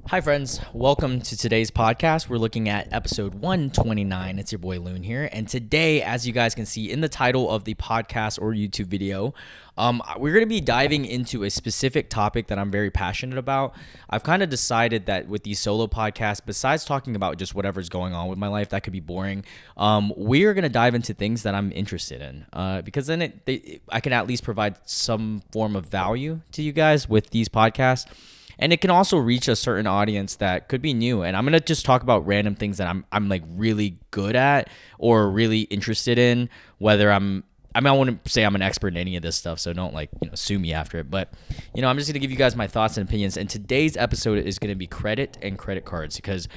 Hi, friends. Welcome to today's podcast. We're looking at episode 129. It's your boy Loon here. And today, as you guys can see in the title of the podcast or YouTube video, we're going to be diving into a specific topic that I'm very passionate about. I've kind of decided that with these solo podcasts, besides talking about just whatever's going on with my life that could be boring, we are going to dive into things that I'm interested in because then I can at least provide some form of value to you guys with these podcasts. And it can also reach a certain audience that could be new. And I'm going to just talk about random things that I'm like really good at or really interested in, whether I wouldn't say I'm an expert in any of this stuff, so don't sue me after it. But, I'm just going to give you guys my thoughts and opinions. And today's episode is going to be credit and credit cards because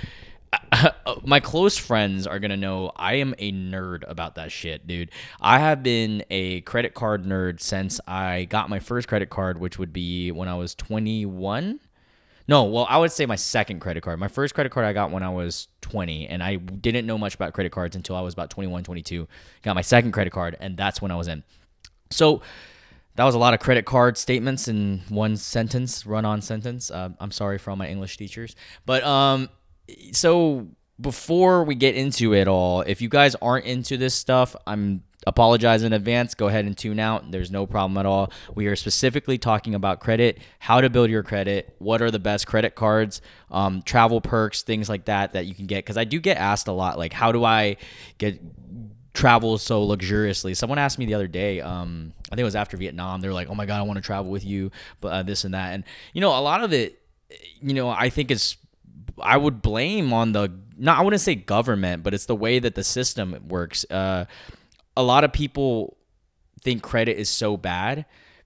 my close friends are going to know I am a nerd about that shit, dude. I have been a credit card nerd since I got my first credit card, which would be when I was 21. No, well, I would say my second credit card. My first credit card I got when I was 20, and I didn't know much about credit cards until I was about 21, 22. Got my second credit card, and that's when I was in. So that was a lot of credit card statements in one sentence, run-on sentence. I'm sorry for all my English teachers. But so before we get into it all, if you guys aren't into this stuff, I'm apologize in advance. Go ahead and tune out. There's no problem at all. We are specifically talking about credit, how to build your credit, what are the best credit cards, travel perks, things like that you can get. Because I do get asked a lot, like, how do I get travel so luxuriously? Someone asked me the other day, I think it was after Vietnam. They're like, oh my God, I want to travel with you, but this and that. And, a lot of it, I think I would blame on I wouldn't say government, but it's the way that the system works. A lot of people think credit is so bad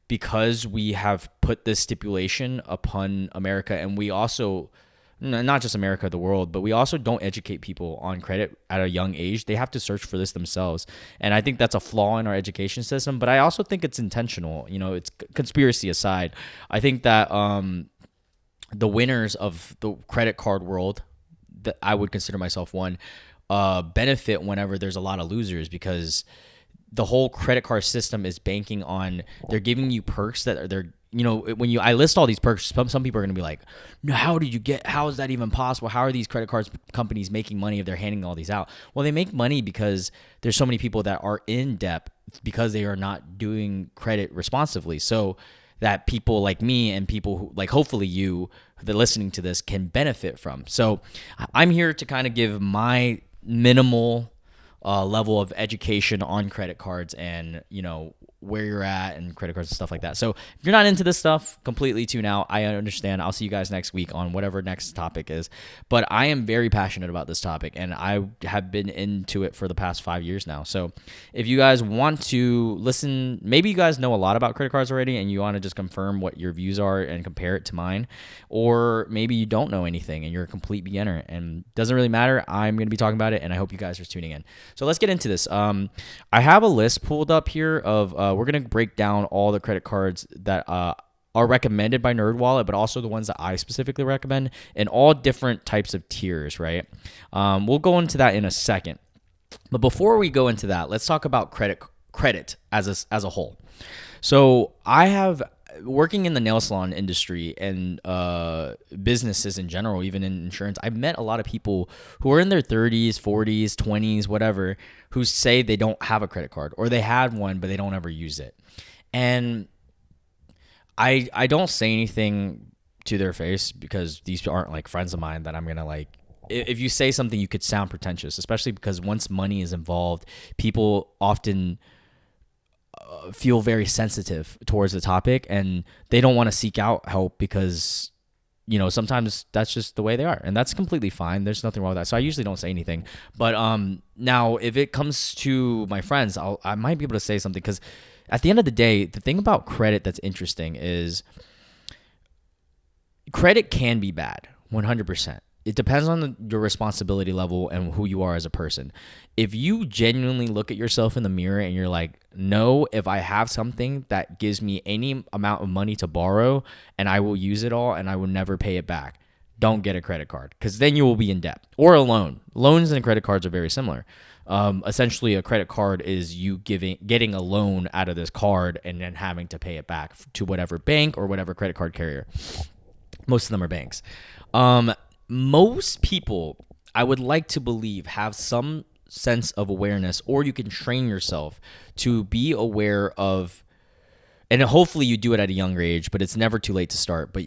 because we have put this stipulation upon America, and we also, not just America, the world, but we also don't educate people on credit at a young age. They have to search for this themselves, and I think that's a flaw in our education system, but I also think it's intentional. It's conspiracy aside. I think that the winners of the credit card world, that I would consider myself one, benefit whenever there's a lot of losers, because the whole credit card system is banking on, they're giving you perks that they're, I list all these perks, some people are going to be like, no, how is that even possible? How are these credit cards companies making money if they're handing all these out? Well, they make money because there's so many people that are in debt because they are not doing credit responsibly. So that people like me and people who, like, hopefully you that are listening to this can benefit from. So I'm here to kind of give my minimal level of education on credit cards and, where you're at and credit cards and stuff like that. So if you're not into this stuff, completely tune out. I understand. I'll see you guys next week on whatever next topic is. But I am very passionate about this topic, and I have been into it for the past 5 years now. So if you guys want to listen, maybe you guys know a lot about credit cards already and you want to just confirm what your views are and compare it to mine. Or maybe you don't know anything and you're a complete beginner, and it doesn't really matter. I'm going to be talking about it, and I hope you guys are tuning in. So let's get into this. I have a list pulled up here of we're going to break down all the credit cards that are recommended by NerdWallet, but also the ones that I specifically recommend in all different types of tiers, right? We'll go into that in a second. But before we go into that, let's talk about credit as a whole. So I have, working in the nail salon industry and businesses in general, even in insurance, I've met a lot of people who are in their 30s, 40s, 20s, whatever, who say they don't have a credit card, or they had one, but they don't ever use it. And I don't say anything to their face because these aren't like friends of mine that I'm going to like. If you say something, you could sound pretentious, especially because once money is involved, people often feel very sensitive towards the topic, and they don't want to seek out help because, sometimes that's just the way they are, and that's completely fine. There's nothing wrong with that. So I usually don't say anything. But now if it comes to my friends, I might be able to say something, because at the end of the day, the thing about credit that's interesting is credit can be bad, 100%. It depends on your responsibility level and who you are as a person. If you genuinely look at yourself in the mirror and you're like, no, if I have something that gives me any amount of money to borrow and I will use it all and I will never pay it back, don't get a credit card, because then you will be in debt. Or a loan. Loans and credit cards are very similar. Essentially, a credit card is you getting a loan out of this card and then having to pay it back to whatever bank or whatever credit card carrier. Most of them are banks. Um, Most people, I would like to believe, have some sense of awareness, or you can train yourself to be aware of, and hopefully you do it at a younger age, but it's never too late to start. But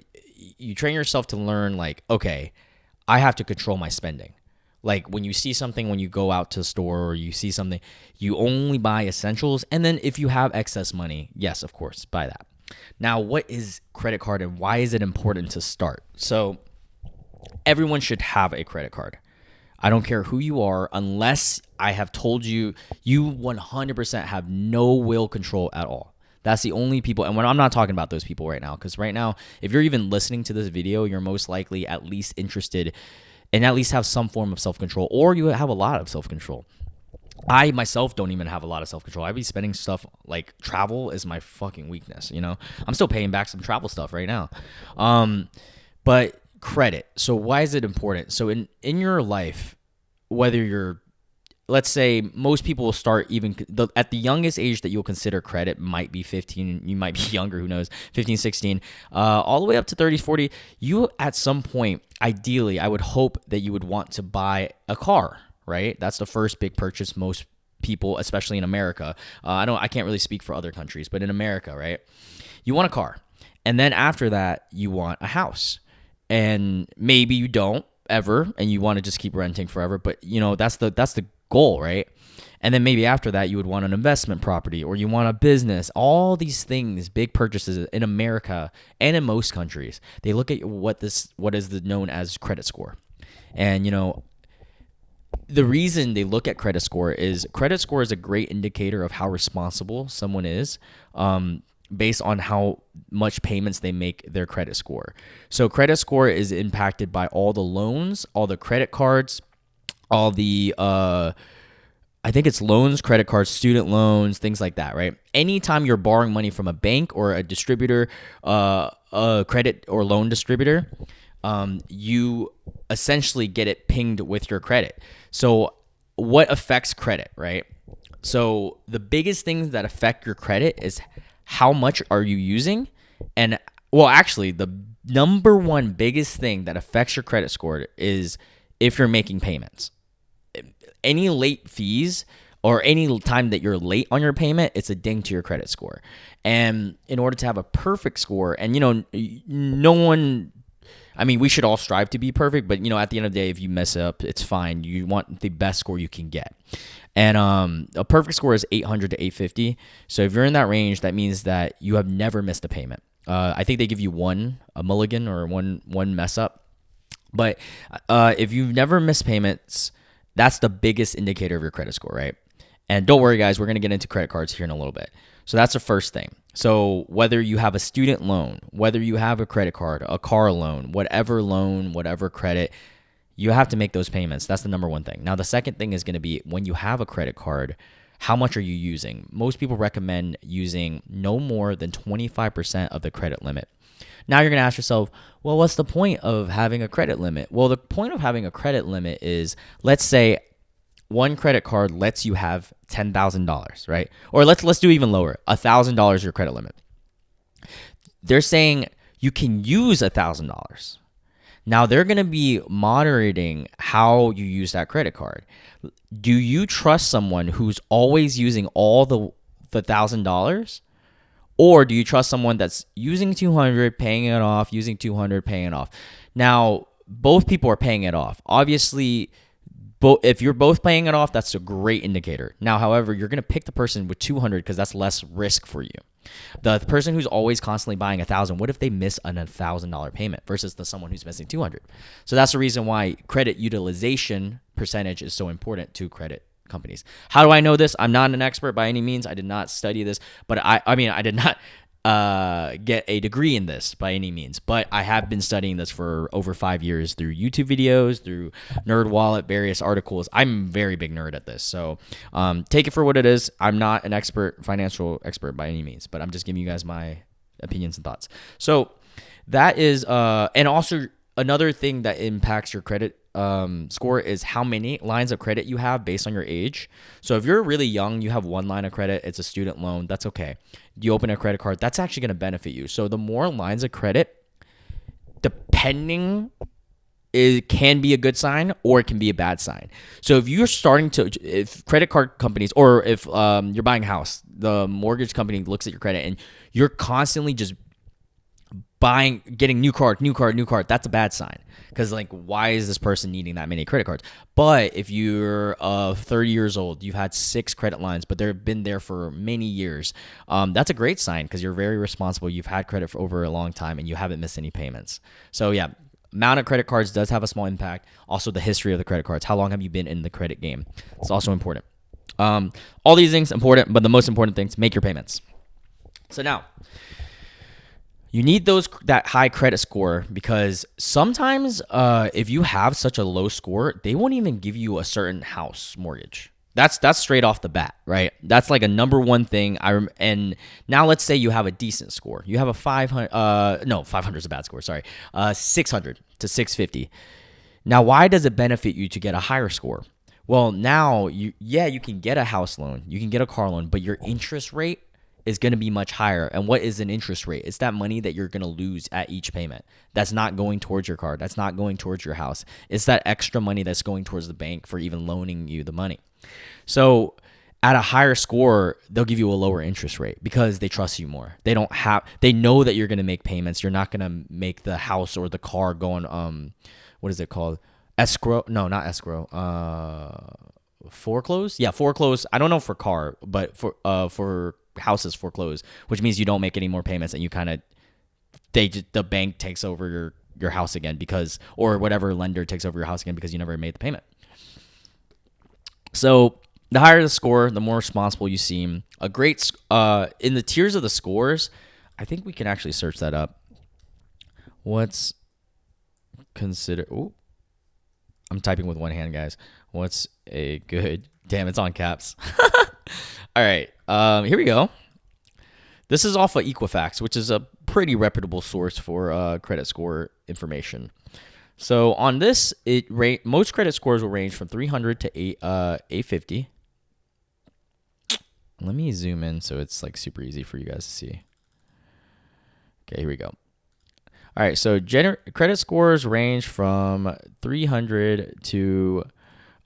you train yourself to learn, like, okay, I have to control my spending. Like when you see something, when you go out to the store or you see something, you only buy essentials. And then if you have excess money, yes, of course, buy that. Now, what is credit card and why is it important to start? So everyone should have a credit card. I don't care who you are, unless I have told you, you 100% have no will control at all. That's the only people. And when I'm not talking about those people right now, because right now, if you're even listening to this video, you're most likely at least interested and at least have some form of self-control, or you have a lot of self-control. I myself don't even have a lot of self-control. I be spending stuff like travel is my fucking weakness, you know? I'm still paying back some travel stuff right now. But credit. So why is it important? So in your life, whether you're, let's say most people will start even at the youngest age that you'll consider credit might be 15. You might be younger, who knows, 15, 16, all the way up to 30, 40. You at some point, ideally, I would hope that you would want to buy a car, right? That's the first big purchase most people, especially in America. I can't really speak for other countries, but in America, right? You want a car. And then after that, you want a house. And maybe you don't ever, and you want to just keep renting forever, but you know, that's the goal, right? And then maybe after that, you would want an investment property or you want a business. All these things, big purchases in America and in most countries, they look at what is known as credit score. And you know, the reason they look at credit score is a great indicator of how responsible someone is, based on how much payments they make their credit score. So credit score is impacted by all the loans, all the credit cards, all the I think it's loans, credit cards, student loans, things like that, right? Anytime you're borrowing money from a bank or a distributor, a credit or loan distributor, you essentially get it pinged with your credit. So what affects credit, right? So the biggest things that affect your credit is how much are you using? And well, actually, the number one biggest thing that affects your credit score is if you're making payments. Any late fees or any time that you're late on your payment, it's a ding to your credit score. And in order to have a perfect score, and you know, no one, I mean, we should all strive to be perfect, but you know, at the end of the day, if you mess up, it's fine. You want the best score you can get. And a perfect score is 800 to 850. So if you're in that range, that means that you have never missed a payment. I think they give you a mulligan or one mess up. But if you've never missed payments, that's the biggest indicator of your credit score, right? And don't worry, guys, we're going to get into credit cards here in a little bit. So that's the first thing. So whether you have a student loan, whether you have a credit card, a car loan, whatever credit, you have to make those payments. That's the number one thing. Now, the second thing is going to be when you have a credit card, how much are you using? Most people recommend using no more than 25% of the credit limit. Now you're going to ask yourself, well, what's the point of having a credit limit? Well, the point of having a credit limit is, let's say one credit card lets you have $10,000, right? Or let's do even lower, $1,000 your credit limit. They're saying you can use $1,000. Now they're going to be monitoring how you use that credit card. Do you trust someone who's always using all the $1,000? Or do you trust someone that's using 200, paying it off, using 200, paying it off? Now, both people are paying it off. Obviously, if you're both paying it off, that's a great indicator. Now, however, you're going to pick the person with 200 because that's less risk for you. The person who's always constantly buying 1,000, what if they miss an $1,000 payment versus someone who's missing 200? So that's the reason why credit utilization percentage is so important to credit companies. How do I know this? I'm not an expert by any means. I did not study this, but I did not get a degree in this by any means, but I have been studying this for over 5 years through YouTube videos, through NerdWallet, various articles. I'm a very big nerd at this, so take it for what it is. I'm not an financial expert by any means, but I'm just giving you guys my opinions and thoughts. So that is, and also another thing that impacts your credit score is how many lines of credit you have based on your age. So if you're really young, you have one line of credit, it's a student loan, that's okay. You open a credit card, that's actually going to benefit you. So the more lines of credit depending, it can be a good sign or it can be a bad sign. So if you're starting to, if credit card companies, or if you're buying a house, the mortgage company looks at your credit and you're constantly just getting new card, that's a bad sign. Because like, why is this person needing that many credit cards? But if you're 30 years old, you've had 6 credit lines, but they've been there for many years, that's a great sign because you're very responsible. You've had credit for over a long time and you haven't missed any payments. So yeah, amount of credit cards does have a small impact. Also, the history of the credit cards. How long have you been in the credit game? It's also important. All these things important, but the most important things: make your payments. So now, you need that high credit score because sometimes if you have such a low score, they won't even give you a certain house mortgage. That's straight off the bat, right? That's like a number one thing. And now let's say you have a decent score. You have a 500. No, 500 is a bad score. Sorry, 600 to 650. Now, why does it benefit you to get a higher score? Well, now you can get a house loan, you can get a car loan, but your interest rate is going to be much higher. And what is an interest rate? It's that money that you're going to lose at each payment. That's not going towards your car. That's not going towards your house. It's that extra money that's going towards the bank for even loaning you the money. So at a higher score, they'll give you a lower interest rate because they trust you more. They know that you're going to make payments. You're not going to make the house or the car go on, what is it called? Escrow? No, not escrow. Foreclose? Yeah, foreclose. I don't know for car, but for houses, foreclose, which means you don't make any more payments and you the bank takes over your house again or whatever lender takes over your house again because you never made the payment. So the higher the score, the more responsible you seem. A great in the tiers of the scores, I think we can actually search that up. What's considered? Ooh, I'm typing with one hand, guys. What's a good? Damn, it's on caps. All right, here we go. This is off of Equifax, which is a pretty reputable source for credit score information. So on this, most credit scores will range from 300 to 850. Let me zoom in so it's like super easy for you guys to see. Okay, here we go. All right, so credit scores range from 300 to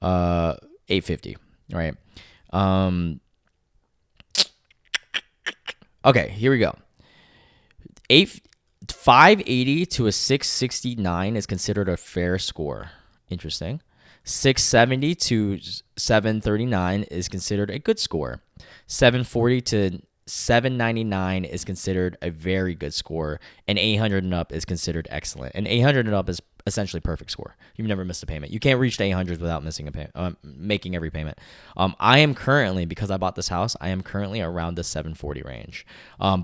850. All right. Okay, here we go. 580 to a 669 is considered a fair score. Interesting. 670 to 739 is considered a good score. 740 to 799 is considered a very good score, and 800 and up is considered excellent. And 800 and up is essentially perfect score. You've never missed a payment. You can't reach the 800s without missing a payment, making every payment. I am currently, because I bought this house, I am currently around the 740 range.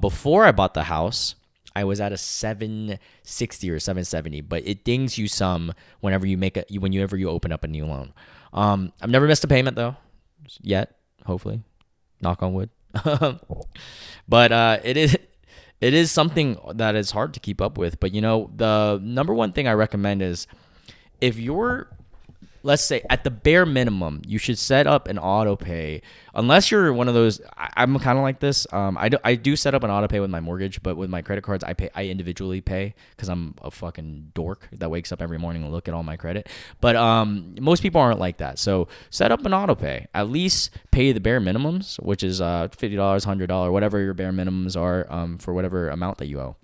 Before I bought the house, I was at a 760 or 770, but it dings you some whenever you open up a new loan. I've never missed a payment though, yet. Hopefully, knock on wood. But it is something that is hard to keep up with. But the number one thing I recommend is if you're, let's say at the bare minimum, you should set up an auto pay. Unless you're one of those, I'm kind of like this. I do set up an auto pay with my mortgage, but with my credit cards, I individually pay because I'm a fucking dork that wakes up every morning and look at all my credit. But most people aren't like that. So set up an auto pay. At least pay the bare minimums, which is $50, $100, whatever your bare minimums are for whatever amount that you owe.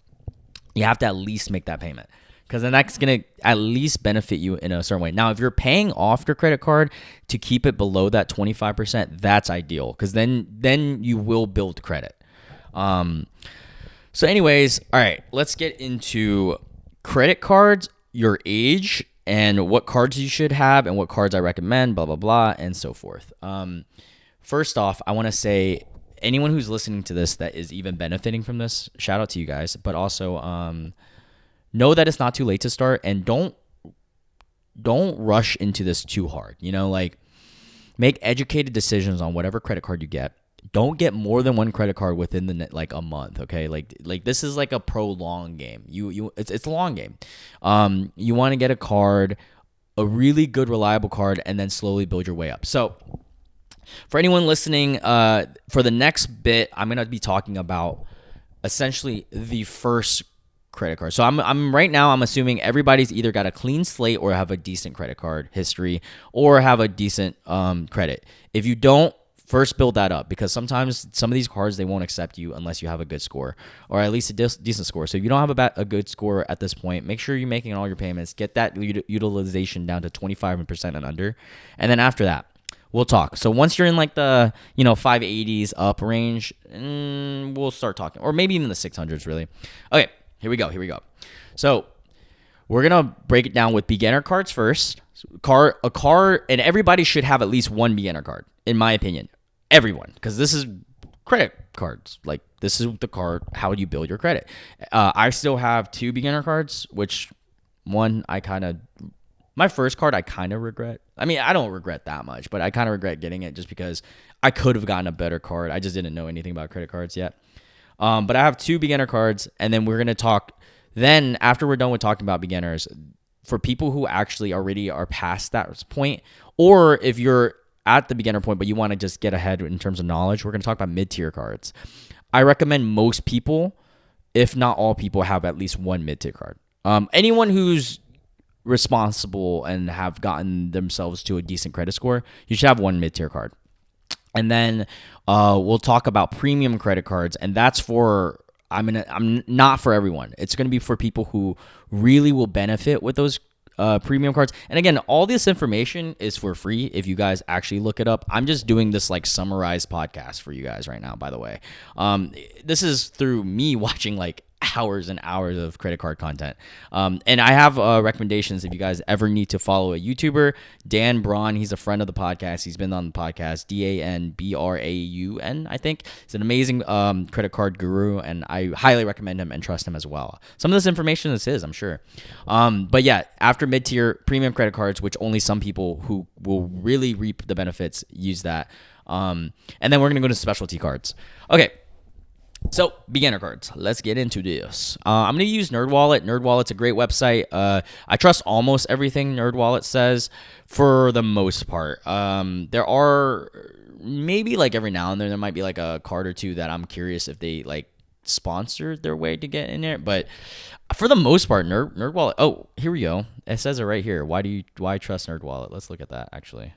You have to at least make that payment, because then that's going to at least benefit you in a certain way. Now, if you're paying off your credit card to keep it below that 25%, that's ideal, because then you will build credit. So anyways, all right, let's get into credit cards, your age, and what cards you should have and what cards I recommend, blah, blah, blah, and so forth. First off, I want to say anyone who's listening to this that is even benefiting from this, shout out to you guys, but also know that it's not too late to start, and don't rush into this too hard. Make educated decisions on whatever credit card you get. Don't get more than one credit card within a month. Okay, like this is like a prolonged game. It's a long game. You want to get a really good, reliable card, and then slowly build your way up. So, for anyone listening, for the next bit, I'm gonna be talking about essentially the first credit card. So I'm right now, I'm assuming everybody's either got a clean slate or have a decent credit card history or have a decent credit. If you don't, first build that up, because sometimes some of these cards, they won't accept you unless you have a good score, or at least a decent score. So if you don't have a good score at this point, make sure you're making all your payments. Get that utilization down to 25% and under. And then after that, we'll talk. So once you're in like the 580s up range, we'll start talking, or maybe even the 600s really. Okay, here we go. So we're gonna break it down with beginner cards first. A card, and everybody should have at least one beginner card, in my opinion. Everyone, because this is credit cards. Like, this is the card. How do you build your credit? I still have 2 beginner cards, which one my first card I kind of regret. I mean, I don't regret that much, but I kind of regret getting it just because I could have gotten a better card. I just didn't know anything about credit cards yet. But I have 2 beginner cards, and then we're gonna talk. Then after we're done with talking about beginners, for people who actually already are past that point, or if you're at the beginner point but you want to just get ahead in terms of knowledge, we're going to talk about mid-tier cards. I recommend most people, if not all people, have at least one mid-tier card. Anyone who's responsible and have gotten themselves to a decent credit score, you should have one mid-tier card. And then we'll talk about premium credit cards, and that's for I'm not for everyone. It's going to be for people who really will benefit with those premium cards. And again, all this information is for free if you guys actually look it up. I'm just doing this like summarized podcast for you guys right now, by the way. This is through me watching like hours and hours of credit card content. And I have recommendations if you guys ever need to follow a YouTuber, Dan Braun. He's a friend of the podcast. He's been on the podcast, DanBraun, I think. He's an amazing credit card guru, and I highly recommend him and trust him as well. Some of this information is his, I'm sure. But yeah, after mid-tier premium credit cards, which only some people who will really reap the benefits use that. And then we're going to go to specialty cards. Okay. So, beginner cards. Let's get into this. I'm going to use NerdWallet. NerdWallet's a great website. I trust almost everything NerdWallet says for the most part. There are maybe like every now and then there might be like a card or two that I'm curious if they like sponsor their way to get in there. But for the most part, NerdWallet. Oh, here we go. It says it right here. Why trust NerdWallet? Let's look at that actually.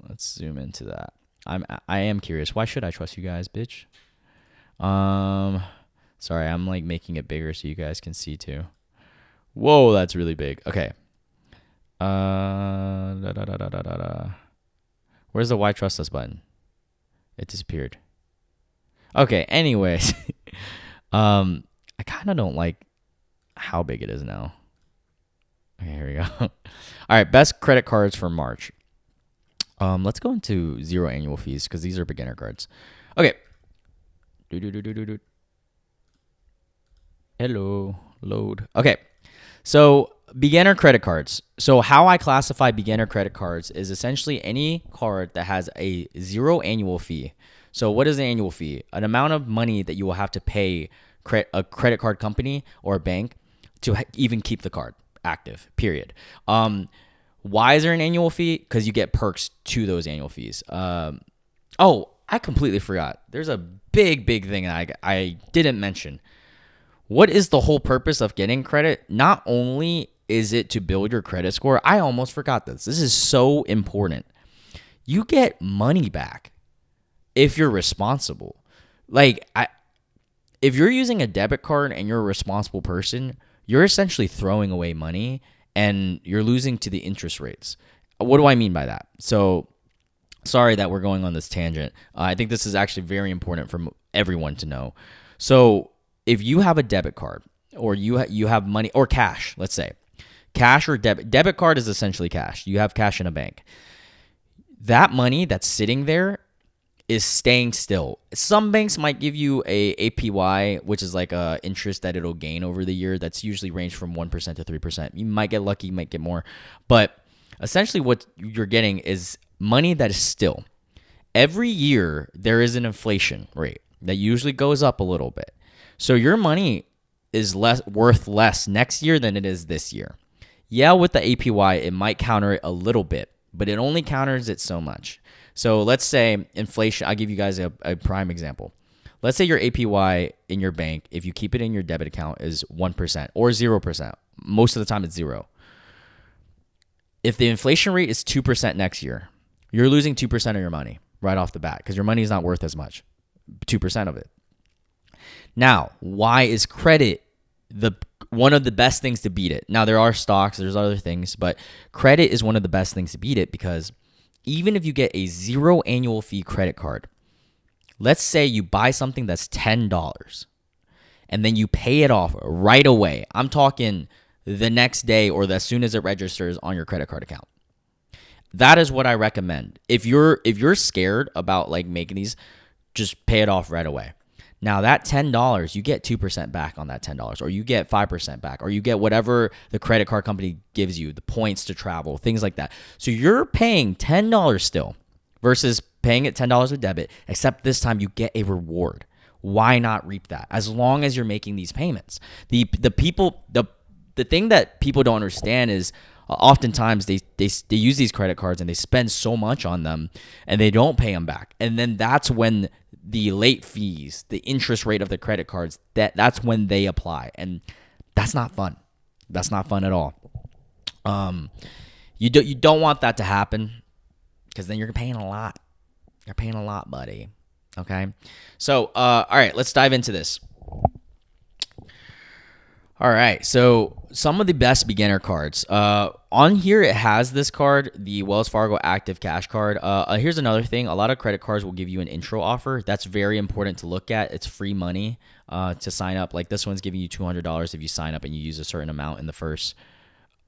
Let's zoom into that. I am curious. Why should I trust you guys, bitch? Sorry, I'm like making it bigger so you guys can see too. Whoa, that's really big. Okay. Where's the why trust us button? It disappeared. Okay, anyways. I kind of don't like how big it is now. Okay, here we go. All right, best credit cards for March. Let's go into 0 annual fees because these are beginner cards. Okay. Hello, load. Okay, so beginner credit cards. So how I classify beginner credit cards is essentially any card that has a 0 annual fee. So what is the annual fee? An amount of money that you will have to pay a credit card company or a bank to even keep the card active, period. Why is there an annual fee? Because you get perks to those annual fees. Oh, I completely forgot. There's a big thing that I didn't mention. What is the whole purpose of getting credit? Not only is it to build your credit score, I almost forgot this. This is so important. You get money back if you're responsible. Like, if you're using a debit card and you're a responsible person, you're essentially throwing away money and you're losing to the interest rates. What do I mean by that? So, sorry that we're going on this tangent. I think this is actually very important for everyone to know. So if you have a debit card or you have money or cash, let's say, cash or debit card is essentially cash. You have cash in a bank. That money that's sitting there is staying still. Some banks might give you a APY, which is like a interest that it'll gain over the year. That's usually ranged from 1% to 3%. You might get lucky, you might get more. But essentially what you're getting is money that is still. Every year, there is an inflation rate that usually goes up a little bit. So your money is worth less next year than it is this year. Yeah, with the APY, it might counter it a little bit, but it only counters it so much. So let's say inflation, I'll give you guys a prime example. let's say your APY in your bank, if you keep it in your debit account, is 1% or 0%. Most of the time it's 0. If the inflation rate is 2% next year, you're losing 2% of your money right off the bat because your money is not worth as much, 2% of it. Now, why is credit one of the best things to beat it? Now, there are stocks, there's other things, but credit is one of the best things to beat it because even if you get a 0 annual fee credit card, let's say you buy something that's $10 and then you pay it off right away. I'm talking the next day or as soon as it registers on your credit card account. That is what I recommend. If you're scared about like making these, just pay it off right away. Now that $10, you get 2% back on that $10, or you get 5% back, or you get whatever the credit card company gives you, the points to travel, things like that. So you're paying $10 still versus paying it $10 with debit, except this time you get a reward. Why not reap that? As long as you're making these payments. The thing that people don't understand is oftentimes they use these credit cards and they spend so much on them and they don't pay them back. And then that's when the late fees, the interest rate of the credit cards, that's when they apply. And that's not fun. That's not fun at all. You don't want that to happen because then you're paying a lot. You're paying a lot, buddy. Okay? So, all right, let's dive into this. All right, so some of the best beginner cards. On here, it has this card, the Wells Fargo Active Cash Card. Here's another thing. A lot of credit cards will give you an intro offer. That's very important to look at. It's free money to sign up. Like this one's giving you $200 if you sign up and you use a certain amount in the first.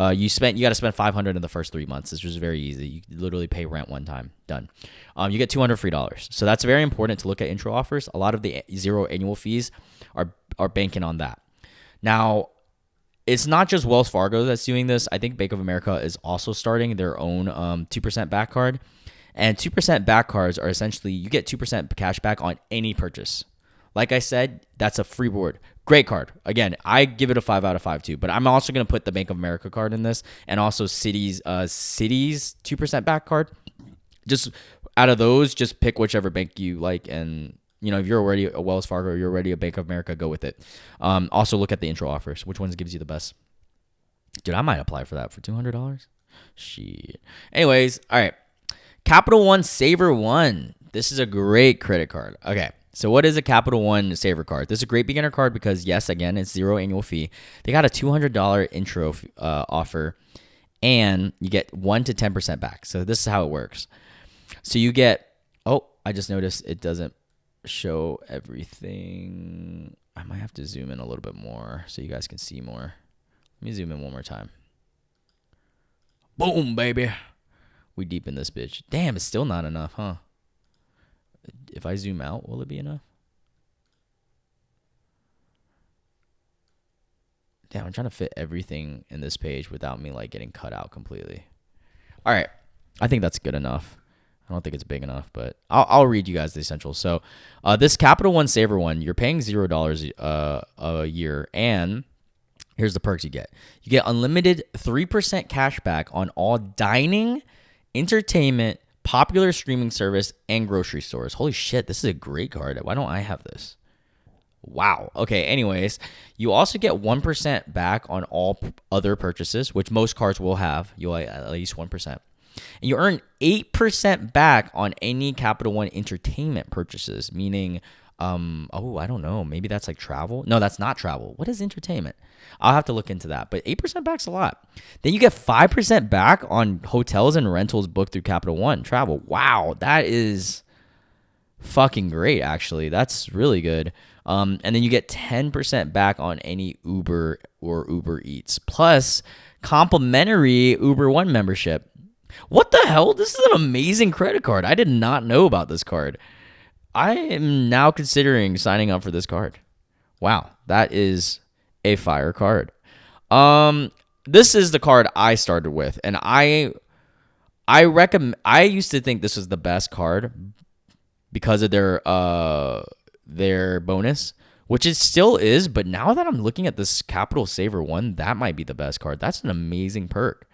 You got to spend $500 in the first 3 months. It's just very easy. You literally pay rent one time. Done. You get $200 free dollars. So that's very important to look at intro offers. A lot of the 0 annual fees are banking on that. Now, it's not just Wells Fargo that's doing this. I think Bank of America is also starting their own 2% back card. And 2% back cards are essentially, you get 2% cash back on any purchase. Like I said, that's a free reward. Great card. Again, I give it a 5 out of 5 too. But I'm also going to put the Bank of America card in this and also Citi's 2% back card. Just out of those, just pick whichever bank you like, and if you're already a Wells Fargo or you're already a Bank of America, go with it. Also look at the intro offers. Which ones gives you the best? Dude, I might apply for that for $200. Shit. Anyways, all right. Capital One Saver One. This is a great credit card. Okay. So what is a Capital One Saver card? This is a great beginner card because, yes, again, it's 0 annual fee. They got a $200 intro offer, and you get 1 to 10% back. So this is how it works. So you get, I just noticed it doesn't show everything. I might have to zoom in a little bit more so you guys can see more. Let me zoom in one more time. Boom, baby. We deep in this bitch. Damn, it's still not enough, huh? If I zoom out, will it be enough? Damn, I'm trying to fit everything in this page without me like getting cut out completely. All right. I think that's good enough. I don't think it's big enough, but I'll read you guys the essentials. So this Capital One Saver One, you're paying $0 a year, and here's the perks you get. You get unlimited 3% cash back on all dining, entertainment, popular streaming service, and grocery stores. Holy shit, this is a great card. Why don't I have this? Wow. Okay, anyways, you also get 1% back on all other purchases, which most cards will have. You'll at least 1%. And you earn 8% back on any Capital One entertainment purchases, meaning, I don't know. Maybe that's like travel. No, that's not travel. What is entertainment? I'll have to look into that. But 8% back's a lot. Then you get 5% back on hotels and rentals booked through Capital One travel. Wow, that is fucking great, actually. That's really good. And then you get 10% back on any Uber or Uber Eats, plus complimentary Uber One membership. What the hell? This is an amazing credit card. I did not know about this card. I am now considering signing up for this card. Wow, that is a fire card. This is the card I started with, and I recommend. I used to think this was the best card because of their bonus, which it still is. But now that I'm looking at this Capital Saver One, that might be the best card. That's an amazing perk.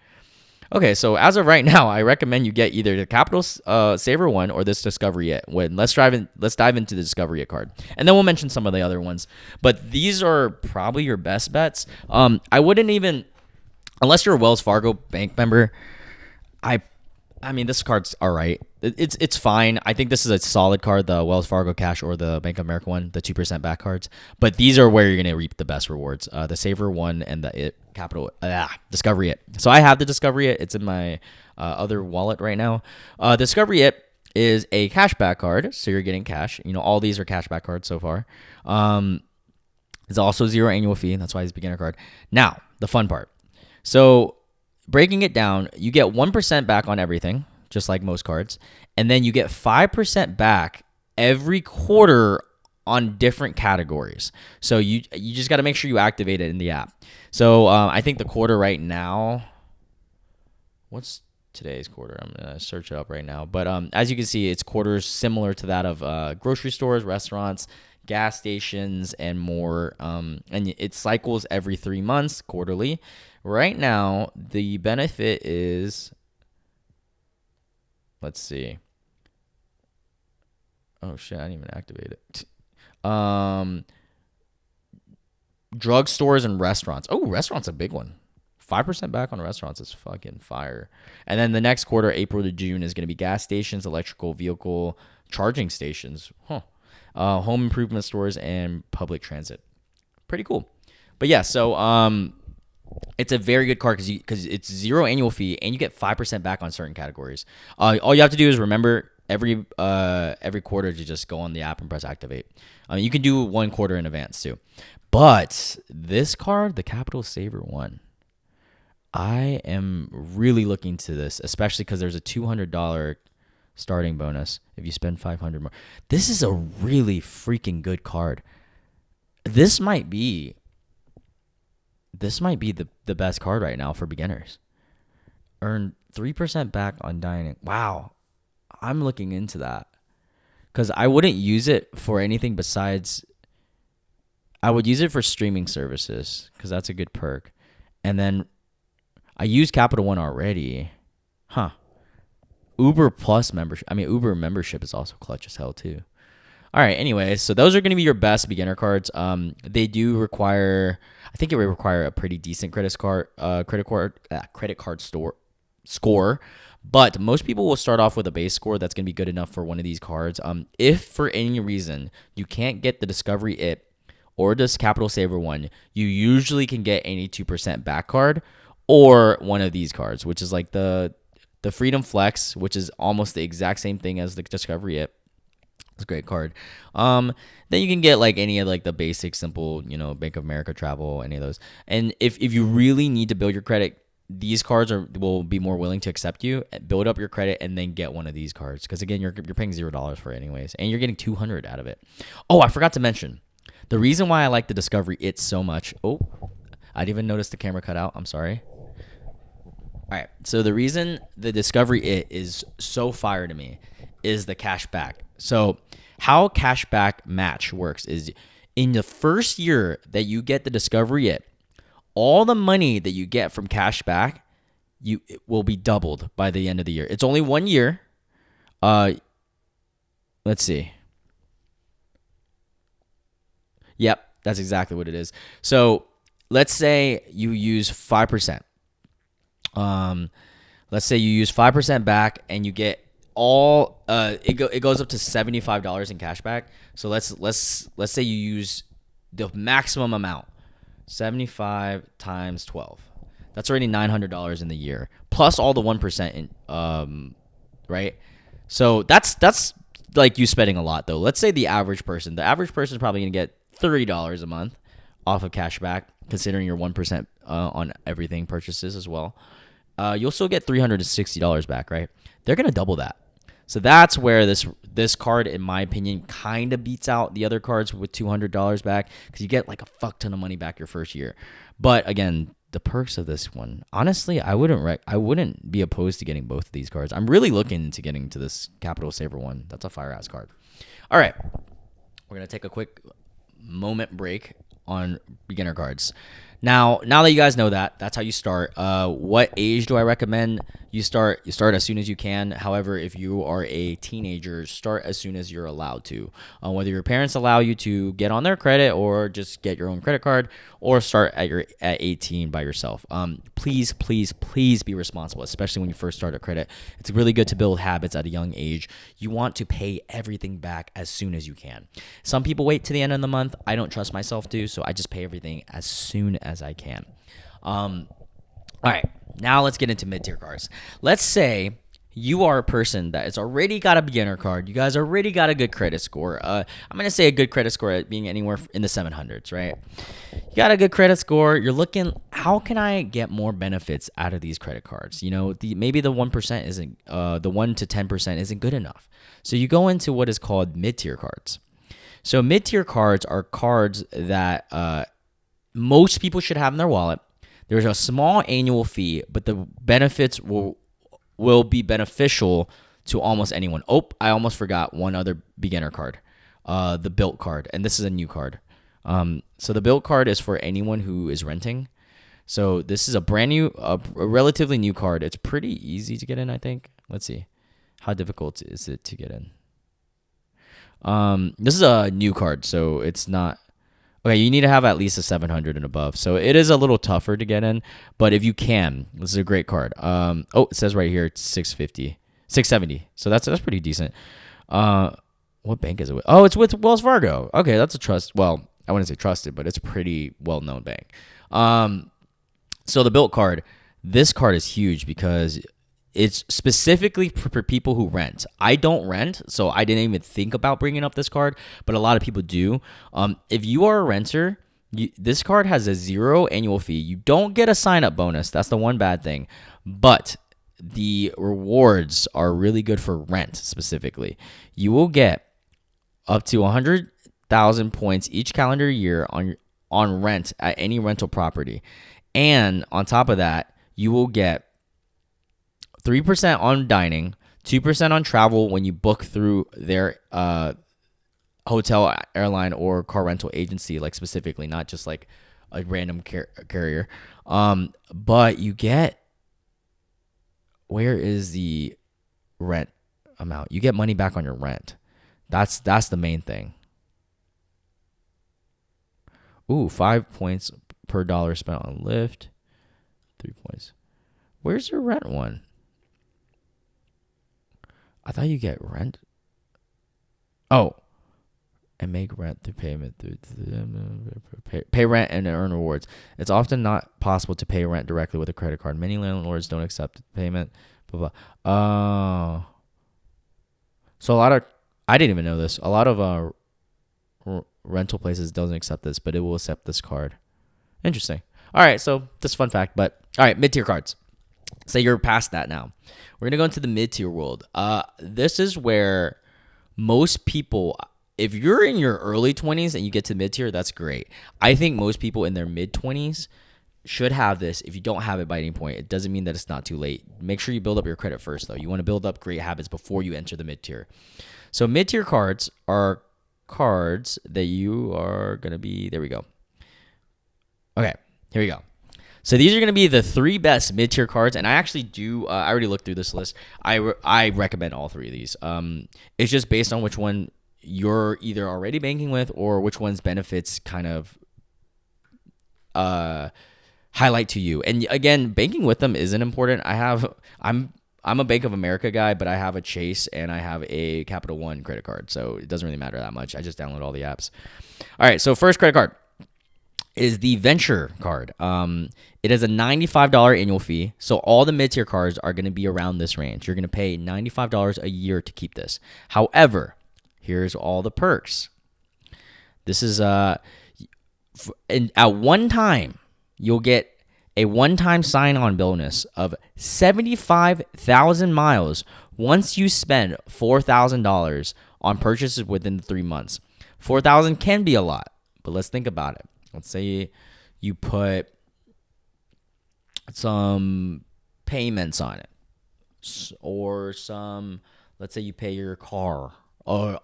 Okay, so as of right now, I recommend you get either the Capital Saver one or this Discovery It. Let's dive into the Discovery It card, and then we'll mention some of the other ones. But these are probably your best bets. I wouldn't even, unless you're a Wells Fargo bank member. I I mean, this card's all right. It's fine. I think this is a solid card, the Wells Fargo Cash or the Bank of America one, the 2% back cards. But these are where you're gonna reap the best rewards. The Saver one and the Discovery It. So I have the Discovery It. It's in my other wallet right now. Discovery It is a cashback card, so you're getting cash. You know, all these are cashback cards so far. It's also zero annual fee. That's why it's a beginner card. Now, the fun part. So breaking it down, you get 1% back on everything, just like most cards. And then you get 5% back every quarter on different categories. So you just got to make sure you activate it in the app. So I think the quarter right now, what's today's quarter? I'm going to search it up right now. But as you can see, it's quarters similar to that of grocery stores, restaurants, gas stations, and more. And it cycles every 3 months, quarterly. Right now, the benefit is, let's see. Oh shit, I didn't even activate it. Drugstores and restaurants. Oh, restaurants a big one. 5% back on restaurants is fucking fire. And then the next quarter, April to June, is going to be gas stations, electrical vehicle charging stations, home improvement stores, and public transit. Pretty cool. But yeah, so it's a very good card because it's zero annual fee and you get 5% back on certain categories. All you have to do is remember every quarter to just go on the app and press activate. You can do 1 quarter in advance too. But this card, the Capital Saver one, I am really looking to this, especially because there's a $200 starting bonus if you spend $500 more. This is a really freaking good card. This might be the best card right now for beginners. Earn 3% back on dining. Wow. I'm looking into that because I wouldn't use it for anything besides, I would use it for streaming services because that's a good perk. And then I use Capital One already. Uber Plus membership. I mean, Uber membership is also clutch as hell too. All right. Anyway, so those are going to be your best beginner cards. They do require, I think it would require a pretty decent credit card score. But most people will start off with a base score that's going to be good enough for one of these cards. If for any reason you can't get the Discovery It or this Capital Saver one, you usually can get any 2% back card or one of these cards, which is like the Freedom Flex, which is almost the exact same thing as the Discovery It. It's a great card. Then you can get like any of like the basic simple, Bank of America travel, any of those. And if you really need to build your credit, these cards will be more willing to accept you, build up your credit, and then get one of these cards. Because again, you're paying $0 for it anyways, and you're getting $200 out of it. Oh, I forgot to mention the reason why I like the Discovery It so much. Oh, I didn't even notice the camera cut out. I'm sorry. All right. So the reason the Discovery It is so fire to me is the cash back. So how cashback match works is in the first year that you get the Discovery It, all the money that you get from cashback, it will be doubled by the end of the year. It's only 1 year. Let's see. Yep, that's exactly what it is. So let's say you use 5%. Let's say you use 5% back and you get all it goes up to $75 in cash back. So let's say you use the maximum amount, 75 times 12. That's already $900 in the year, plus all the 1% in right. So that's like you spending a lot though. Let's say the average person is probably gonna get $30 a month off of cash back, considering your 1% on everything purchases as well. You'll still get $360 back, right? They're gonna double that. So that's where this card, in my opinion, kind of beats out the other cards with $200 back because you get like a fuck ton of money back your first year. But again, the perks of this one, honestly, I wouldn't be opposed to getting both of these cards. I'm really looking into getting to this Capital Saver one. That's a fire ass card. All right, we're gonna take a quick moment break on beginner cards. Now that you guys know that, that's how you start. What age do I recommend you start? You start as soon as you can. However, if you are a teenager, start as soon as you're allowed to. Whether your parents allow you to get on their credit or just get your own credit card, or start at 18 by yourself. Please, please, please be responsible, especially when you first start a credit. It's really good to build habits at a young age. You want to pay everything back as soon as you can. Some people wait to the end of the month. I don't trust myself to, so I just pay everything as soon as I can. All right, now let's get into mid-tier cards. Let's say you are a person that has already got a beginner card. You guys already got a good credit score. I'm going to say a good credit score at being anywhere in the 700s, right? You got a good credit score. You're looking, how can I get more benefits out of these credit cards? You know, maybe the 1% isn't, the 1 to 10% isn't good enough. So you go into what is called mid-tier cards. So mid-tier cards are cards that most people should have in their wallet. There's a small annual fee, but the benefits will be beneficial to almost anyone. Oh, I almost forgot one other beginner card, the built card, and this is a new card. So the built card is for anyone who is renting. So this is a brand new, a relatively new card. It's pretty easy to get in, I think. Let's see. How difficult is it to get in? This is a new card, so it's not. Okay, you need to have at least a 700 and above. So it is a little tougher to get in, but if you can, this is a great card. Oh, it says right here it's 670. So that's pretty decent. What bank is it with? Oh, it's with Wells Fargo. Okay, that's a trust. Well, I wouldn't say trusted, but it's a pretty well-known bank. So the built card, this card is huge because it's specifically for people who rent. I don't rent, so I didn't even think about bringing up this card, but a lot of people do. If you are a renter, this card has a 0 annual fee. You don't get a sign-up bonus. That's the one bad thing. But the rewards are really good for rent specifically. You will get up to 100,000 points each calendar year on rent at any rental property. And on top of that, you will get 3% on dining, 2% on travel when you book through their hotel, airline, or car rental agency, like specifically, not just like a random carrier. But you get, where is the rent amount? You get money back on your rent. That's the main thing. Ooh, 5 points per dollar spent on Lyft. 3 points. Where's your rent one? I thought you get rent. Oh, and make rent through payment through pay rent and earn rewards. It's often not possible to pay rent directly with a credit card. Many landlords don't accept payment. Blah blah. So a lot of, I didn't even know this. A lot of rental places doesn't accept this, but it will accept this card. Interesting. All right, so just a fun fact. But all right, mid-tier cards. Say you're past that now. We're gonna go into the mid-tier world. This is where most people, if you're in your early 20s and you get to mid-tier, that's great. I think most people in their mid-20s should have this. If you don't have it by any point, it doesn't mean that it's not too late. Make sure you build up your credit first, though. You want to build up great habits before you enter the mid-tier. So mid-tier cards are cards that you are gonna be. There we go. Okay, here we go. So these are going to be the 3 best mid-tier cards, and I actually do. I already looked through this list. I recommend all 3 of these. It's just based on which one you're either already banking with or which one's benefits kind of highlight to you. And again, banking with them isn't important. I'm a Bank of America guy, but I have a Chase and I have a Capital One credit card, so it doesn't really matter that much. I just download all the apps. All right, so first credit card is the Venture card. It is a $95 annual fee, so all the mid-tier cards are going to be around this range. You're going to pay $95 a year to keep this. However, here's all the perks. This is at one time, you'll get a one-time sign-on bonus of 75,000 miles once you spend $4,000 on purchases within 3 months. 4,000 can be a lot, but let's think about it. Let's say you put some payments on it, or let's say you pay your car or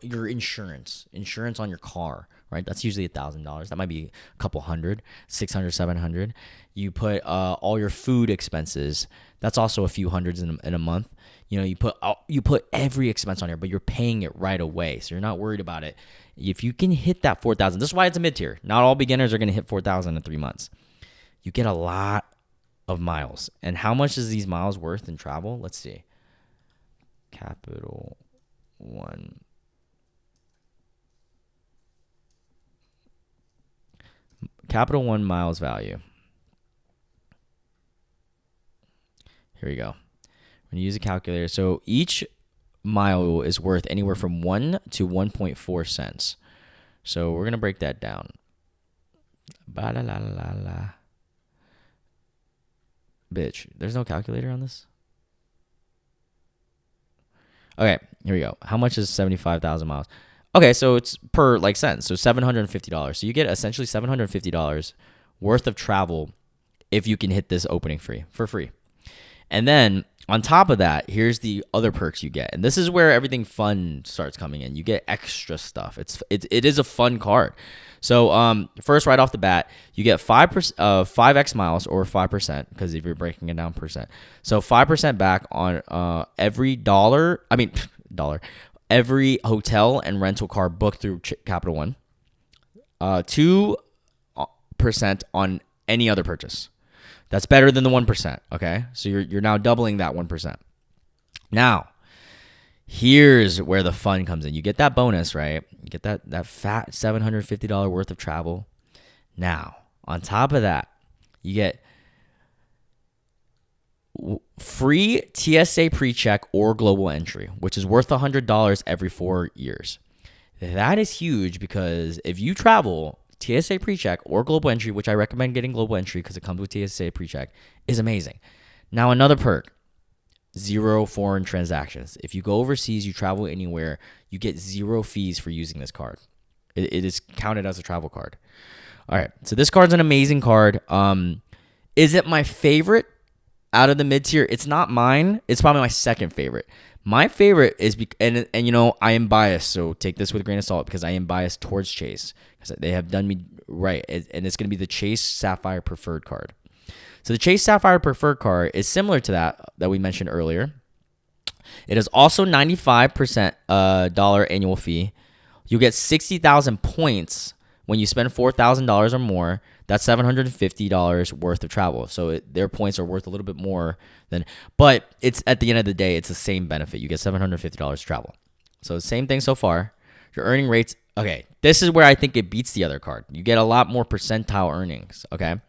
your insurance on your car, right? That's usually $1,000. That might be a couple hundred, 600, 700. You put all your food expenses. That's also a few hundreds in a month. You put every expense on here, but you're paying it right away, so you're not worried about it. If you can hit that 4,000, this is why it's a mid tier. Not all beginners are going to hit 4,000 in 3 months. You get a lot of miles. And how much is these miles worth in travel? Let's see. Capital One. Capital One miles value. Here we go. When you use a calculator, so each mile is worth anywhere from 1 to 1.4 cents. So we're going to break that down. Ba-la-la-la-la. Bitch, there's no calculator on this? Okay, here we go. How much is 75,000 miles? Okay, so it's per cents. So $750. So you get essentially $750 worth of travel if you can hit this opening for free. And then on top of that, here's the other perks you get. And this is where everything fun starts coming in. You get extra stuff. It is a fun card. So first, right off the bat, you get 5x miles or 5%, because if you're breaking it down percent. So 5% back on every dollar. Every hotel and rental car booked through Capital One. 2% on any other purchase. That's better than the 1%, okay? So you're now doubling that 1%. Now, here's where the fun comes in. You get that bonus, right? You get that fat $750 worth of travel. Now, on top of that, you get free TSA pre-check or global entry, which is worth $100 every 4 years. That is huge, because if you travel, TSA pre-check or global entry, which I recommend getting global entry because it comes with TSA pre-check, is amazing. Now, another perk, 0 foreign transactions. If you go overseas, you travel anywhere, you get 0 fees for using this card. It is counted as a travel card. All right, so this card's an amazing card. Is it my favorite out of the mid-tier? It's not mine. It's probably my second favorite. My favorite is, and I am biased, so take this with a grain of salt, because I am biased towards Chase, because they have done me right, and it's going to be the Chase Sapphire Preferred card. So the Chase Sapphire Preferred card is similar to that we mentioned earlier. It is also 95% dollar annual fee. You get 60,000 points when you spend $4,000 or more. That's $750 worth of travel. So their points are worth a little bit more but it's, at the end of the day, it's the same benefit. You get $750 travel. So same thing so far. Your earning rates, okay, this is where I think it beats the other card. You get a lot more percentile earnings, okay?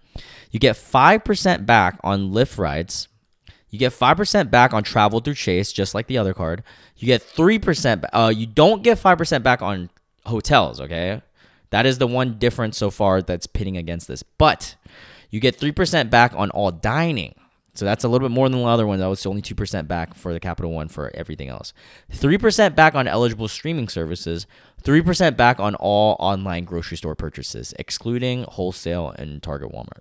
You get 5% back on Lyft rides. You get 5% back on travel through Chase, just like the other card. You get 3%, you don't get 5% back on hotels, okay? That is the one difference so far that's pitting against this. But you get 3% back on all dining. So that's a little bit more than the other one. That was only 2% back for the Capital One for everything else. 3% back on eligible streaming services. 3% back on all online grocery store purchases, excluding wholesale and Target, Walmart.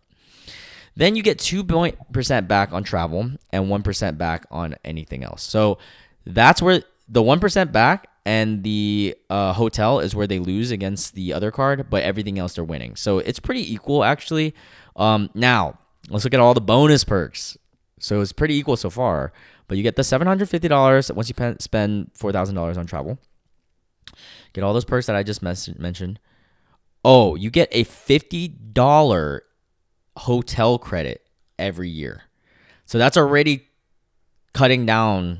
Then you get 2% back on travel and 1% back on anything else. So that's where the 1% back and the hotel is where they lose against the other card, but everything else they're winning. So it's pretty equal, actually. Now, let's look at all the bonus perks. So it's pretty equal so far, but you get the $750 once you spend $4,000 on travel. Get all those perks that I just mentioned. Oh, you get a $50 hotel credit every year. So that's already cutting down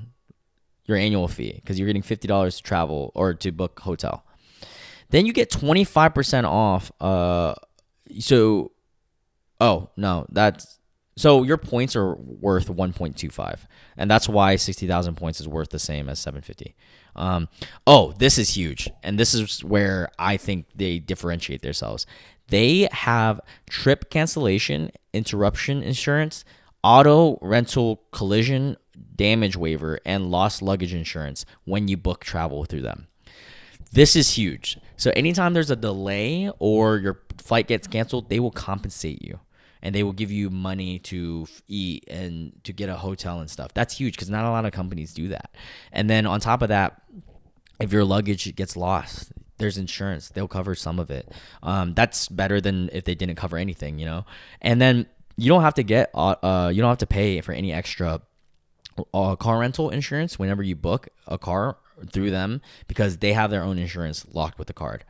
your annual fee, because you're getting $50 to travel or to book hotel. Then you get 25% off. So your points are worth 1.25, and that's why 60,000 points is worth the same as 750. This is huge, and this is where I think they differentiate themselves. They have trip cancellation, interruption insurance, auto rental collision damage waiver, and lost luggage insurance when you book travel through them. This is huge. So anytime there's a delay or your flight gets canceled, they will compensate you. And they will give you money to eat and to get a hotel and stuff. That's huge, because not a lot of companies do that. And then on top of that, If your luggage gets lost, there's insurance. They'll cover some of it. That's better than if they didn't cover anything, you know? And then you don't have to you don't have to pay for any extra car rental insurance whenever you book a car through them, because they have their own insurance locked with the card.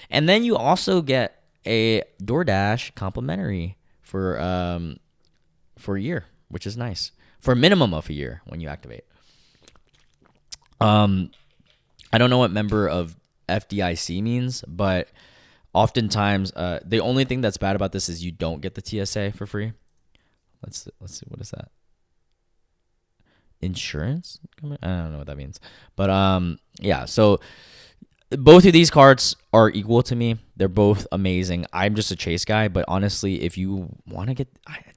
And then you also get a DoorDash complimentary for a year, which is nice, for a minimum of a year when you activate. I don't know what member of FDIC means, but oftentimes the only thing that's bad about this is you don't get the TSA for free. Let's see, what is that? Insurance? I don't know what that means. But yeah, so both of these cards are equal to me. They're both amazing. I'm just a Chase guy, but honestly, if you want to get,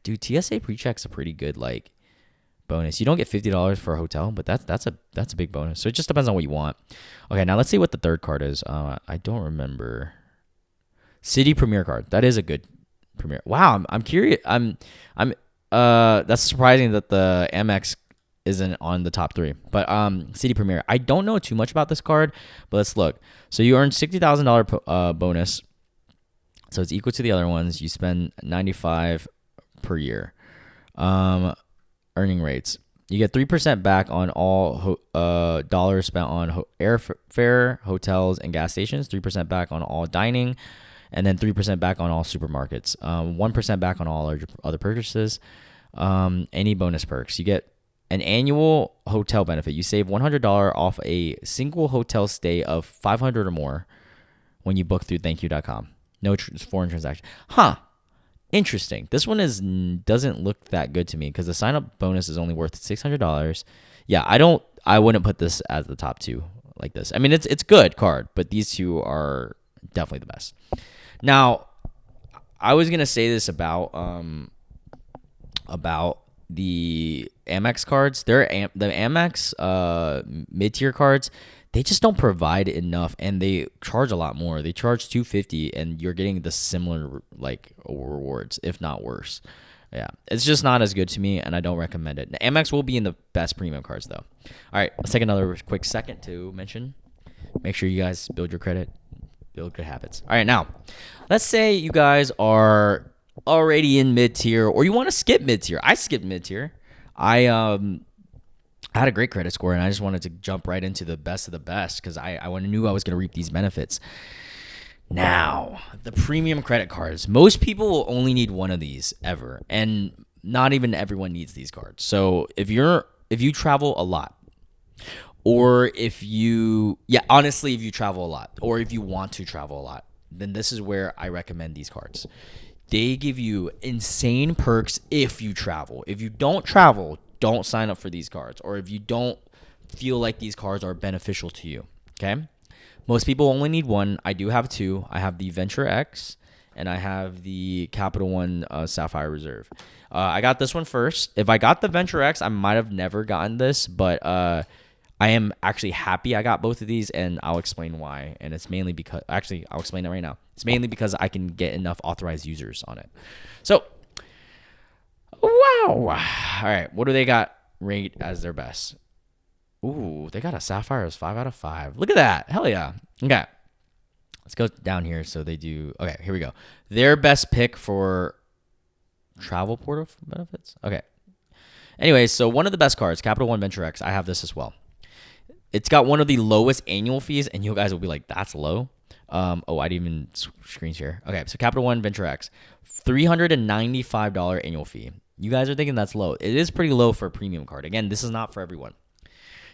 dude, TSA pre-check's a pretty good like bonus. You don't get $50 for a hotel, but that's a big bonus. So it just depends on what you want. Okay, now let's see what the third card is. I don't remember. City Premier card. That is a good Premier. Wow, I'm curious. That's surprising that the Amex isn't on the top 3. But City Premier. I don't know too much about this card, but let's look. So you earn $60,000 bonus. So it's equal to the other ones. You spend $95 per year. Earning rates. You get 3% back on all dollars spent on airfare, hotels, and gas stations. 3% back on all dining, and then 3% back on all supermarkets. 1% back on all other purchases. Any bonus perks. You get an annual hotel benefit. You save $100 off a single hotel stay of $500 or more when you book through thankyou.com. No foreign transaction. Huh. Interesting. This one doesn't look that good to me because the sign up bonus is only worth $600. Yeah, I wouldn't put this as the top 2 like this. I mean, it's good card, but these 2 are definitely the best. Now, I was gonna say this about the Amex cards. The Amex mid-tier cards, they just don't provide enough, and they charge a lot more. They charge $250, and you're getting the similar like rewards, if not worse. Yeah, it's just not as good to me, and I don't recommend it. Amex will be in the best premium cards, though. All right, let's take another quick second to mention. Make sure you guys build your credit, build good habits. All right, now, let's say you guys are already in mid-tier, or you want to skip mid-tier. I skipped mid-tier. I had a great credit score, and I just wanted to jump right into the best of the best because I knew I was going to reap these benefits. Now, the premium credit cards. Most people will only need one of these ever, and not even everyone needs these cards. So if you travel a lot, or if you travel a lot, or if you want to travel a lot, then this is where I recommend these cards. They give you insane perks if you travel. If you don't travel, don't sign up for these cards, or if you don't feel like these cards are beneficial to you, okay? Most people only need one. I do have 2. I have the Venture X, and I have the Capital One Sapphire Reserve. I got this one first. If I got the Venture X, I might have never gotten this, but I am actually happy I got both of these, and I'll explain why. And it's mainly because, actually, I'll explain it right now. It's mainly because I can get enough authorized users on it. So, wow. All right, what do they got rate as their best? Ooh, they got a Sapphire as 5 out of 5. Look at that. Hell yeah. Okay. Let's go down here. So they do. Okay, here we go. Their best pick for travel portal benefits. Okay. Anyway, so one of the best cards, Capital One Venture X. I have this as well. It's got one of the lowest annual fees, and you guys will be like, that's low. I didn't even screen share. Okay, so Capital One Venture X, $395 annual fee. You guys are thinking that's low. It is pretty low for a premium card. Again, this is not for everyone.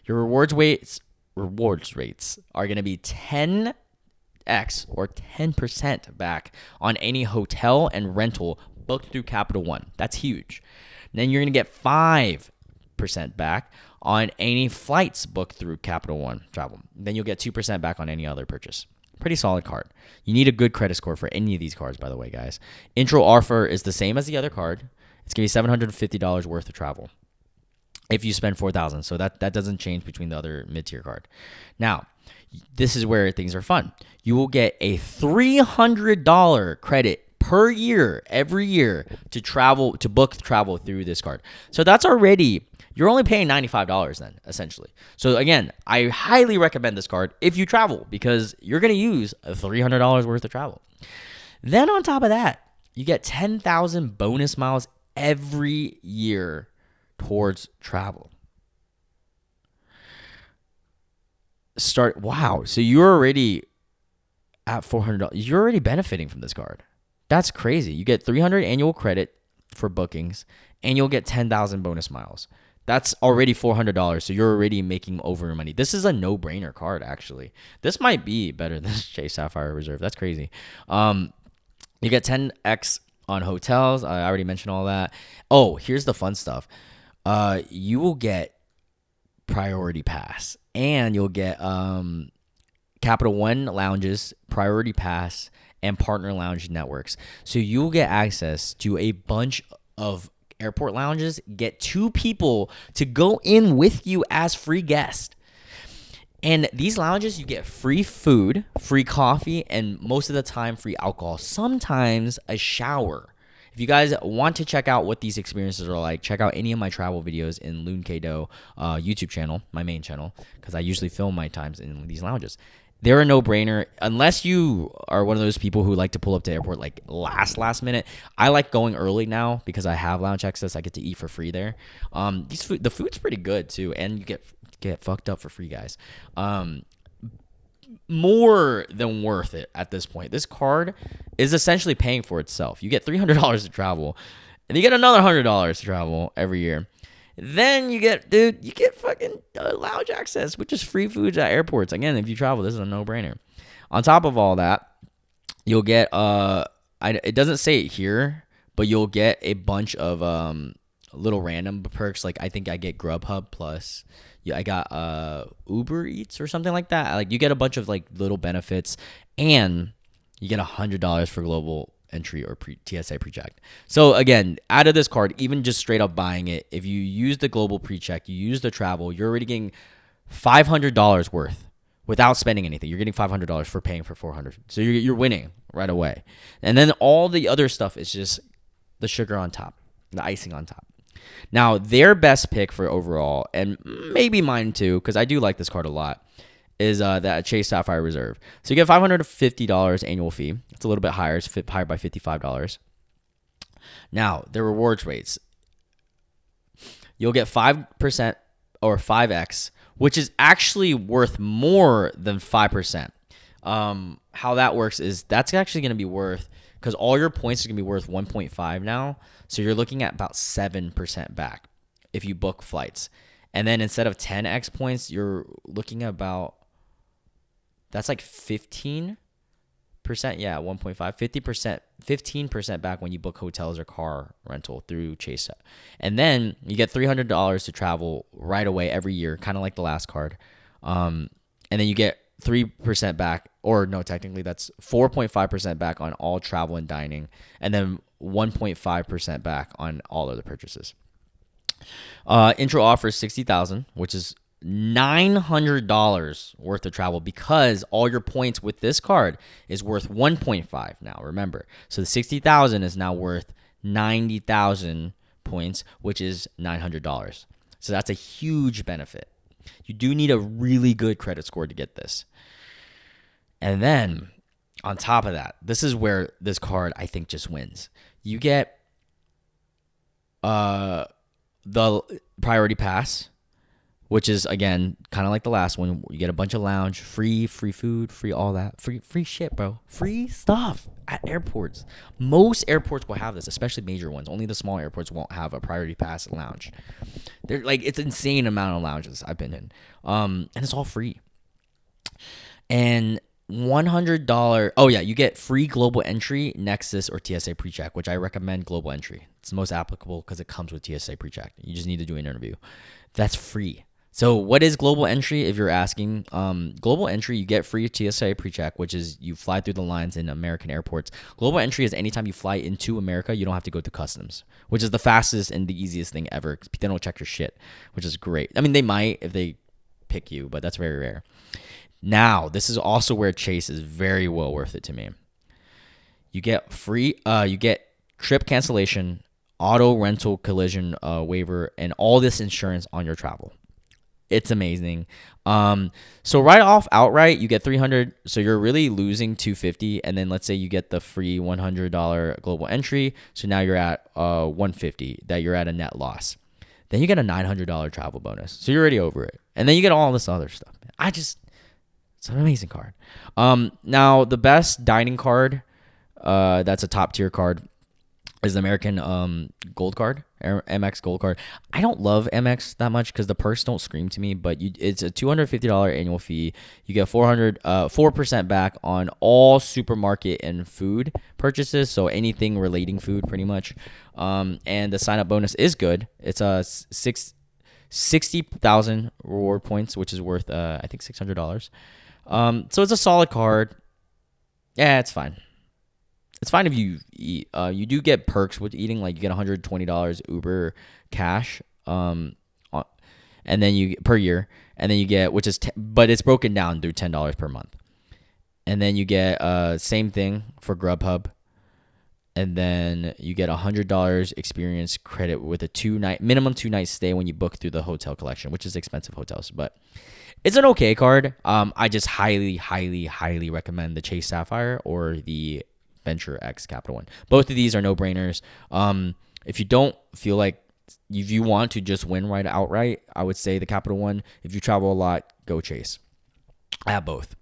Your rewards rates are going to be 10x or 10% back on any hotel and rental booked through Capital One. That's huge. And then you're going to get 5% back on any flights booked through Capital One Travel. Then you'll get 2% back on any other purchase. Pretty solid card. You need a good credit score for any of these cards, by the way, guys. Intro offer is the same as the other card. It's going to be $750 worth of travel if you spend $4,000. So that doesn't change between the other mid-tier card. Now, this is where things are fun. You will get a $300 credit per year, every year, to book travel through this card. So that's already You're only paying $95 then, essentially. So again, I highly recommend this card if you travel because you're going to use $300 worth of travel. Then on top of that, you get 10,000 bonus miles every year towards travel. Wow. So you're already at $400. You're already benefiting from this card. That's crazy. You get 300 annual credit for bookings and you'll get 10,000 bonus miles. That's already $400. So you're already making over money. This is a no-brainer card, actually. This might be better than Chase Sapphire Reserve. That's crazy. You get 10x on hotels. I already mentioned all that. Oh, here's the fun stuff. You will get Priority Pass and you'll get Capital One lounges, Priority Pass, and partner lounge networks. So you'll get access to a bunch of airport lounges, get 2 people to go in with you as free guests. And these lounges, you get free food, free coffee, and most of the time free alcohol, sometimes a shower. If you guys want to check out what these experiences are like, check out any of my travel videos in Loon Kdo YouTube channel, my main channel, because I usually film my times in these lounges. They're a no-brainer unless you are one of those people who like to pull up to the airport like last minute. I like going early now because I have lounge access. I get to eat for free there. The food's pretty good too, and you get fucked up for free, guys. More than worth it at this point. This card is essentially paying for itself. You get $300 to travel, and you get another $100 to travel every year. Then you get fucking lounge access, which is free foods at airports. Again, if you travel, this is a no-brainer. On top of all that, you'll get it doesn't say it here, but you'll get a bunch of little random perks. Like I think I get Grubhub Plus. Yeah, I got Uber Eats or something like that. Like you get a bunch of like little benefits, and you get $100 for global entry or TSA pre-check. So again, out of this card, even just straight up buying it, if you use the global pre-check, you use the travel, you're already getting $500 worth without spending anything. You're getting $500 for paying for $400. So you're winning right away. And then all the other stuff is just the sugar on top, the icing on top. Now, their best pick for overall, and maybe mine too, because I do like this card a lot, is that Chase Sapphire Reserve. So you get $550 annual fee. It's a little bit higher. It's higher by $55. Now, the rewards rates. You'll get 5% or 5x, which is actually worth more than 5%. How that works is that's actually going to be worth, because all your points are going to be worth 1.5 now. So you're looking at about 7% back if you book flights. And then instead of 10x points, you're looking at about, that's like 15%. Yeah, 1.5, 50%, 15% back when you book hotels or car rental through Chase. And then you get $300 to travel right away every year, kind of like the last card. And then you get 3% back, or no, technically that's 4.5% back on all travel and dining, and then 1.5% back on all other purchases. Intro offers $60,000, which is $900 worth of travel, because all your points with this card is worth 1.5 now. Remember, so the $60,000 is now worth 90,000 points, which is $900. So that's a huge benefit. You do need a really good credit score to get this. And then on top of that, this is where this card I think just wins. You get the Priority Pass, which is, again, kind of like the last one. You get a bunch of lounge, free food, free all that, free shit, bro. Free stuff at airports. Most airports will have this, especially major ones. Only the small airports won't have a Priority Pass lounge. They're like, it's an insane amount of lounges I've been in, and it's all free. And $100. Oh yeah, you get free global entry, Nexus, or TSA PreCheck, which I recommend global entry. It's the most applicable because it comes with TSA PreCheck. You just need to do an interview. That's free. So what is global entry? If you're asking, global entry, you get free TSA PreCheck, which is you fly through the lines in American airports. Global entry is anytime you fly into America, you don't have to go through customs, which is the fastest and the easiest thing ever. They don't check your shit, which is great. I mean, they might if they pick you, but that's very rare. Now, this is also where Chase is very well worth it to me. You get free, you get trip cancellation auto rental collision waiver and all this insurance on your travel. It's amazing. So right off outright, you get 300. So you're really losing 250. And then let's say you get the free $100 global entry. So now you're at 150 that you're at a net loss. Then you get a $900 travel bonus. So you're already over it. And then you get all this other stuff. It's an amazing card. Now the best dining card, that's a top tier card, is the American Gold card, MX Gold card. I don't love MX that much because the perks don't scream to me, but it's a $250 annual fee. You get 4% back on all supermarket and food purchases, so anything relating food pretty much. And the sign up bonus is good. It's a 60,000 reward points, which is worth I think $600. So it's a solid card. Yeah, it's fine. It's fine if you eat. You do get perks with eating, like you get $120 Uber cash, and then you per year, and then you get, which is, but it's broken down through $10 per month, and then you get same thing for Grubhub, and then you get $100 experience credit with a minimum 2-night stay when you book through the hotel collection, which is expensive hotels, but it's an okay card. I just highly, highly, highly recommend the Chase Sapphire or the Venture X Capital One. Both of these are no-brainers. If you don't feel like, if you want to just win right outright, I would say the Capital One. If you travel a lot, go Chase. I have both.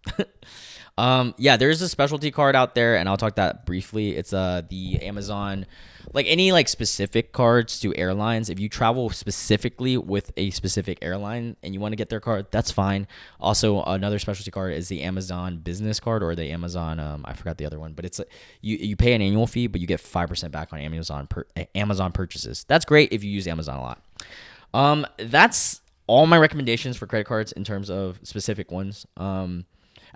Yeah, there's a specialty card out there, and I'll talk that briefly. It's the Amazon, like any like specific cards to airlines. If you travel specifically with a specific airline and you want to get their card, that's fine. Also, another specialty card is the Amazon Business Card or the Amazon. I forgot the other one, but it's you pay an annual fee, but you get 5% back on Amazon purchases. That's great if you use Amazon a lot. That's all my recommendations for credit cards in terms of specific ones.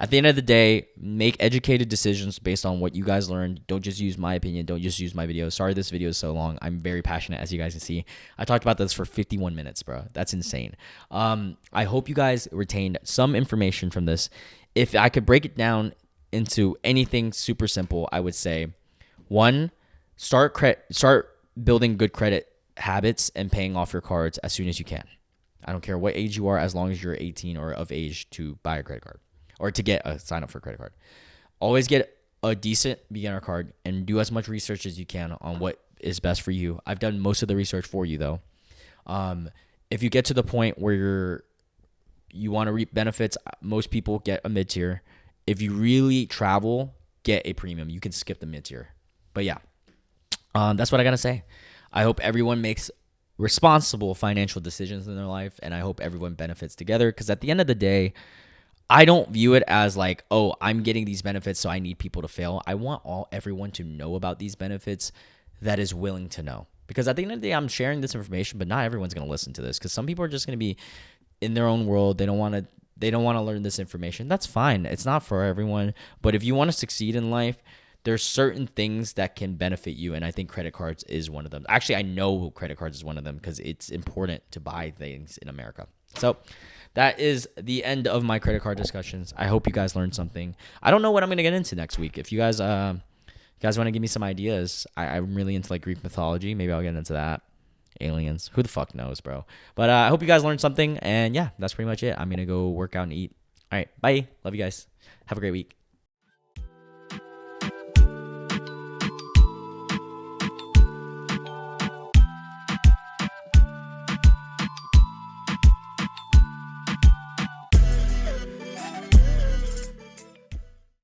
At the end of the day, make educated decisions based on what you guys learned. Don't just use my opinion. Don't just use my videos. Sorry this video is so long. I'm very passionate, as you guys can see. I talked about this for 51 minutes, bro. That's insane. I hope you guys retained some information from this. If I could break it down into anything super simple, I would say, 1, start building good credit habits and paying off your cards as soon as you can. I don't care what age you are, as long as you're 18 or of age to buy a credit card. Or to get a sign up for a credit card. Always get a decent beginner card and do as much research as you can on what is best for you. I've done most of the research for you, though. If you get to the point where you want to reap benefits, most people get a mid-tier. If you really travel, get a premium. You can skip the mid-tier. But yeah, that's what I got to say. I hope everyone makes responsible financial decisions in their life, and I hope everyone benefits together, because at the end of the day, I don't view it as like, oh, I'm getting these benefits, so I need people to fail. I want everyone to know about these benefits that is willing to know. Because at the end of the day, I'm sharing this information, but not everyone's going to listen to this, because some people are just going to be in their own world. They don't want to learn this information. That's fine. It's not for everyone. But if you want to succeed in life, there's certain things that can benefit you, and I think credit cards is one of them. Actually, I know credit cards is one of them because it's important to buy things in America. So that is the end of my credit card discussions. I hope you guys learned something. I don't know what I'm going to get into next week. If you guys want to give me some ideas, I'm really into like Greek mythology. Maybe I'll get into that. Aliens. Who the fuck knows, bro? But I hope you guys learned something. And yeah, that's pretty much it. I'm going to go work out and eat. All right. Bye. Love you guys. Have a great week.